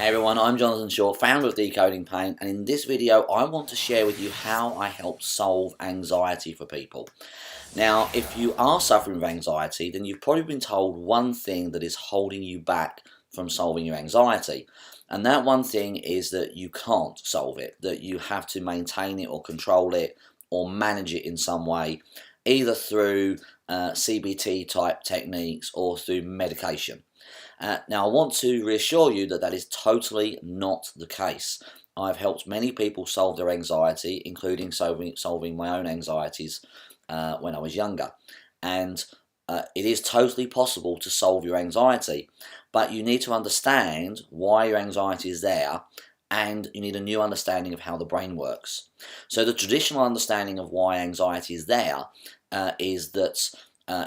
Hey everyone, I'm Jonathan Shaw, founder of Decoding Pain, and in this video I want to share with you how I help solve anxiety for people. Now, if you are suffering with anxiety, then you've probably been told one thing that is holding you back from solving your anxiety. And that one thing is that you can't solve it, that you have to maintain it or control it or manage it in some way, either through CBT type techniques or through medication. Now, I want to reassure you that that is totally not the case. I've helped many people solve their anxiety, including solving my own anxieties when I was younger. And it is totally possible to solve your anxiety, but you need to understand why your anxiety is there, and you need a new understanding of how the brain works. So the traditional understanding of why anxiety is there is that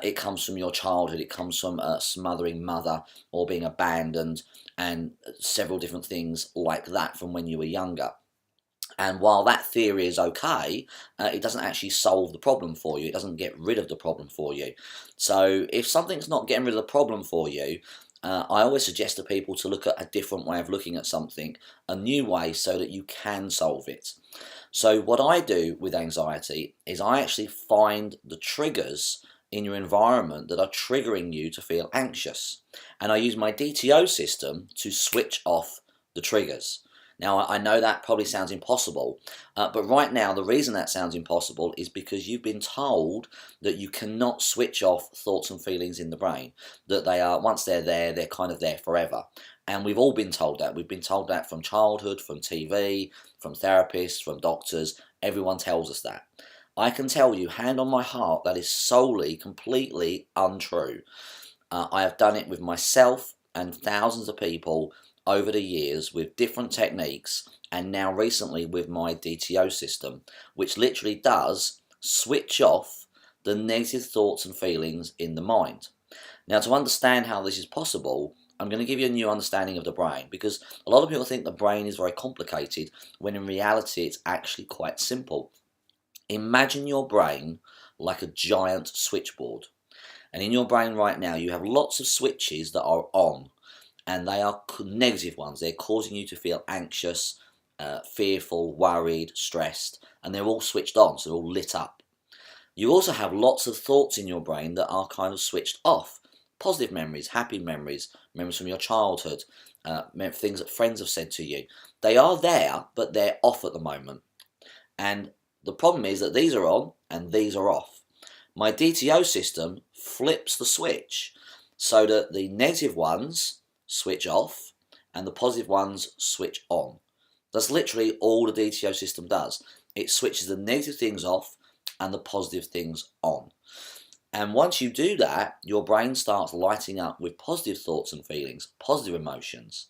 it comes from your childhood, it comes from a smothering mother or being abandoned and several different things like that from when you were younger. And while that theory is okay, it doesn't actually solve the problem for you. It doesn't get rid of the problem for you. So if something's not getting rid of the problem for you, I always suggest to people to look at a different way of looking at something, a new way, so that you can solve it. So what I do with anxiety is I actually find the triggers in your environment that are triggering you to feel anxious. And I use my DTO system to switch off the triggers. Now, I know that probably sounds impossible, but right now the reason that sounds impossible is because you've been told that you cannot switch off thoughts and feelings in the brain, that they are, once they're there, they're kind of there forever. And we've all been told that. We've been told that from childhood, from TV, from therapists, from doctors. Everyone tells us that. I can tell you, hand on my heart, that is solely, completely untrue. I have done it with myself and thousands of people over the years with different techniques, and now recently with my DTO system, which literally does switch off the negative thoughts and feelings in the mind. Now, to understand how this is possible, I'm going to give you a new understanding of the brain, because a lot of people think the brain is very complicated when in reality it's actually quite simple. Imagine your brain like a giant switchboard, and in your brain right now you have lots of switches that are on, and they are negative ones. They're causing you to feel anxious, fearful, worried, stressed, and they're all switched on, so they're all lit up. You also have lots of thoughts in your brain that are kind of switched off. Positive memories, happy memories, memories from your childhood, things that friends have said to you. They are there, but they're off at the moment. And the problem is that these are on and these are off. My DTO system flips the switch so that the negative ones switch off and the positive ones switch on. That's literally all the DTO system does. It switches the negative things off and the positive things on. And once you do that, your brain starts lighting up with positive thoughts and feelings, positive emotions.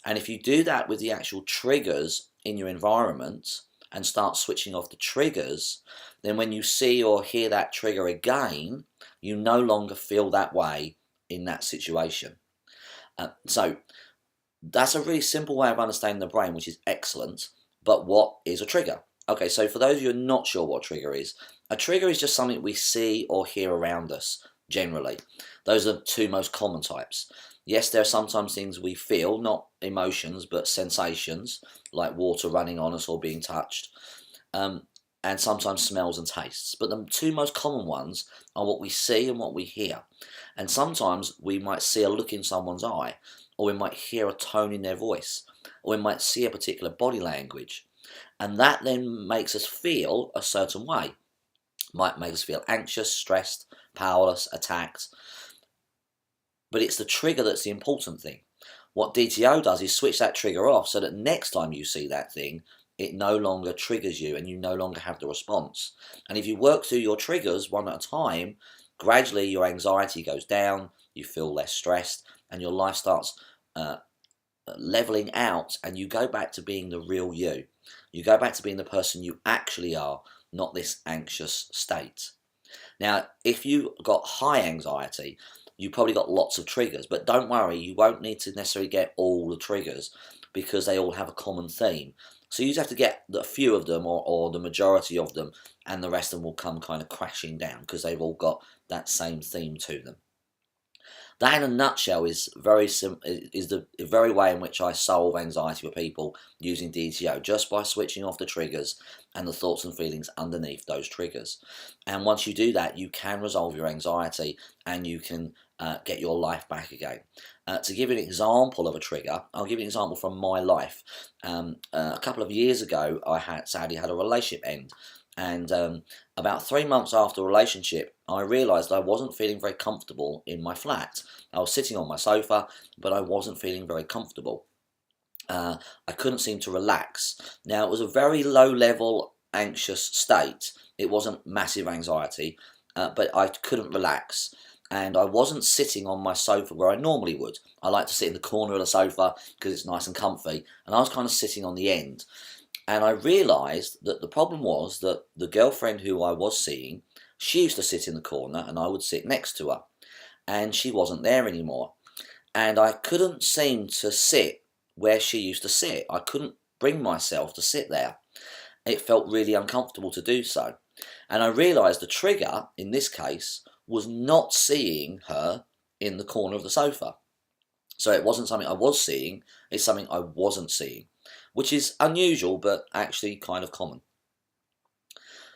And if you do that with the actual triggers in your environment and start switching off the triggers, then when you see or hear that trigger again, you no longer feel that way in that situation. So that's a really simple way of understanding the brain, which is excellent. But what is a trigger? Okay, so for those of you who are not sure what a trigger is just something we see or hear around us, generally. Those are the two most common types. Yes, there are sometimes things we feel, not emotions, but sensations, like water running on us or being touched, and sometimes smells and tastes. But the two most common ones are what we see and what we hear. And sometimes we might see a look in someone's eye, or we might hear a tone in their voice, or we might see a particular body language. And that then makes us feel a certain way. Might make us feel anxious, stressed, powerless, attacked. But it's the trigger that's the important thing. What DTO does is switch that trigger off so that next time you see that thing, it no longer triggers you and you no longer have the response. And if you work through your triggers one at a time, gradually your anxiety goes down, you feel less stressed, and your life starts leveling out, and you go back to being the real you. You go back to being the person you actually are, not this anxious state. Now, if you got high anxiety, you probably got lots of triggers, but don't worry, you won't need to necessarily get all the triggers because they all have a common theme. So you just have to get a few of them or the majority of them, and the rest of them will come kind of crashing down because they've all got that same theme to them. That, in a nutshell, is the very way in which I solve anxiety for people using DTO, just by switching off the triggers and the thoughts and feelings underneath those triggers. And once you do that, you can resolve your anxiety and you can get your life back again. To give you an example of a trigger, I'll give you an example from my life. A couple of years ago, I sadly had a relationship end. And about 3 months after the relationship, I realised I wasn't feeling very comfortable in my flat. I was sitting on my sofa, but I wasn't feeling very comfortable. I couldn't seem to relax. Now, it was a very low-level anxious state. It wasn't massive anxiety, but I couldn't relax. And I wasn't sitting on my sofa where I normally would. I like to sit in the corner of the sofa because it's nice and comfy. And I was kind of sitting on the end. And I realised that the problem was that the girlfriend who I was seeing, she used to sit in the corner and I would sit next to her. And she wasn't there anymore. And I couldn't seem to sit where she used to sit. I couldn't bring myself to sit there. It felt really uncomfortable to do so. And I realised the trigger, in this case, was not seeing her in the corner of the sofa. So it wasn't something I was seeing, it's something I wasn't seeing, which is unusual, but actually kind of common.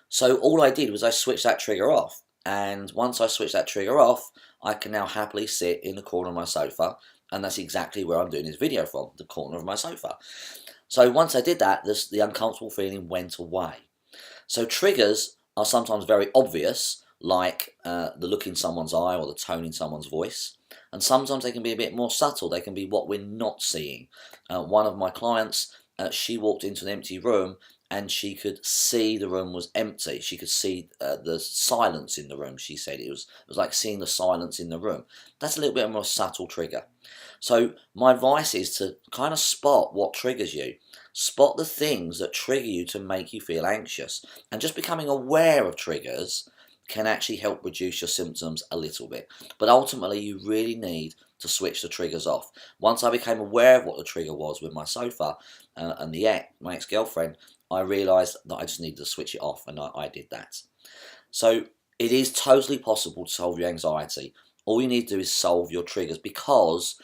So all I did was I switched that trigger off. And once I switched that trigger off, I can now happily sit in the corner of my sofa. And that's exactly where I'm doing this video from, the corner of my sofa. So once I did that, the uncomfortable feeling went away. So triggers are sometimes very obvious, like the look in someone's eye or the tone in someone's voice. And sometimes they can be a bit more subtle. They can be what we're not seeing. One of my clients, she walked into an empty room and she could see the room was empty. She could see the silence in the room, she said. It was like seeing the silence in the room. That's a little bit more subtle trigger. So my advice is to kind of spot what triggers you. Spot the things that trigger you to make you feel anxious. And just becoming aware of triggers can actually help reduce your symptoms a little bit. But ultimately, you really need to switch the triggers off. Once I became aware of what the trigger was with my sofa and my ex-girlfriend, I realised that I just needed to switch it off, and I did that. So it is totally possible to solve your anxiety. All you need to do is solve your triggers, because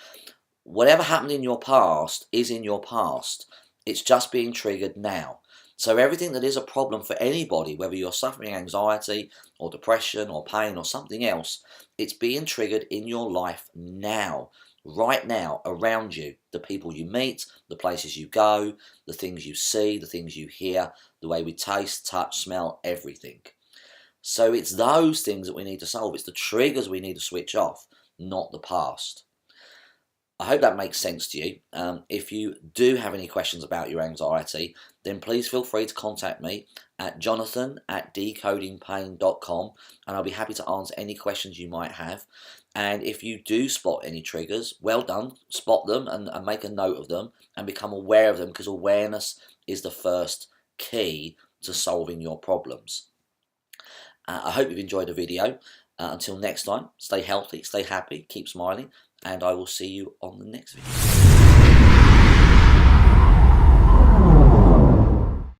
whatever happened in your past is in your past. It's just being triggered now. So everything that is a problem for anybody, whether you're suffering anxiety or depression or pain or something else, it's being triggered in your life now, right now, around you. The people you meet, the places you go, the things you see, the things you hear, the way we taste, touch, smell, everything. So it's those things that we need to solve. It's the triggers we need to switch off, not the past. I hope that makes sense to you. If you do have any questions about your anxiety, then please feel free to contact me at jonathan@decodingpain.com, and I'll be happy to answer any questions you might have. And if you do spot any triggers, well done. Spot them and make a note of them and become aware of them, because awareness is the first key to solving your problems. I hope you've enjoyed the video. Until next time, stay healthy, stay happy, keep smiling, and I will see you on the next video.